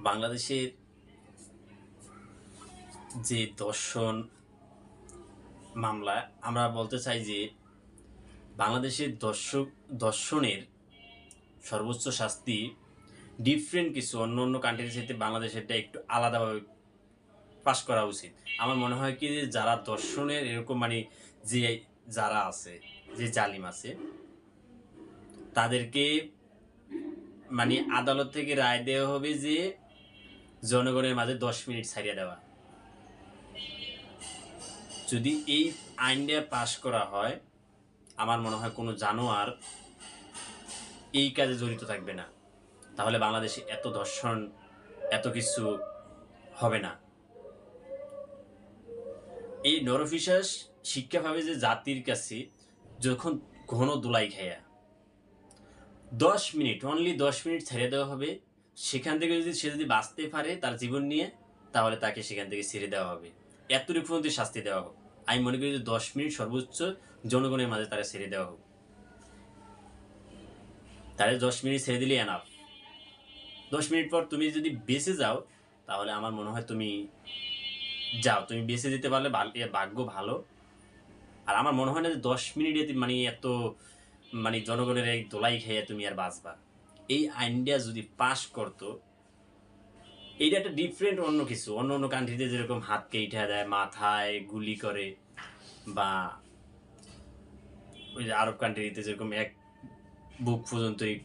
বাংলাদেশের যে ধর্ষণ মামলা, আমরা বলতে চাই যে বাংলাদেশের ধর্ষণের সর্বোচ্চ শাস্তি ডিফারেন্ট কিছু অন্য অন্য কান্ট্রির সাথে বাংলাদেশেরটা একটু আলাদাভাবে পাস করা উচিত। আমার মনে হয় কি যে যারা ধর্ষণের এরকম যে যারা আছে, যে জালিম আছে, তাদেরকে আদালত থেকে রায় দেওয়া হবে যে জনগণের মাঝে 10 মিনিট ছাড়িয়ে দেওয়া। যদি এই আইনটা পাশ করা হয়, আমার মনে হয় কোনো জানোয়ার এই কাজে জড়িত থাকবে না, তাহলে বাংলাদেশে এত ধর্ষণ এত কিছু হবে না। এই নরফিসাস শিক্ষা পাবে যে জাতির কাছে যখন ঘন দোলাই খাইয়া 10 মিনিট, অনলি 10 মিনিট ছেড়ে দেওয়া হবে, সেখান থেকে যদি সে বাঁচতে পারে তার জীবন নিয়ে, তাহলে তাকে সেখান থেকে ছেড়ে দেওয়া হবে, এতটুকু পর্যন্ত শাস্তি দেওয়া হোক। আমি মনে করি যে 10 মিনিট সর্বোচ্চ জনগণের মাঝে তারা ছেড়ে দেওয়া হোক। তাহলে 10 মিনিট ছেড়ে দিলে এনাফ। 10 মিনিট পর তুমি যদি বেঁচে যাও, তাহলে আমার মনে হয় তুমি বেঁচে যেতে পারলে ভাগ্য ভালো। আর আমার মনে হয় না যে 10 মিনিটে এত জনগণের এই দোলাই খেয়ে তুমি আর বাঁচবা। এই আইনটা যদি পাশ করতো, এইটা একটা ডিফারেন্ট অন্য কিছু। অন্য অন্য কান্ট্রিতে যেরকম হাত কেটে দেয়, মাথায় গুলি করে, বা ওই যে আরব কান্ট্রিতে যেরকম এক বুক পর্যন্তই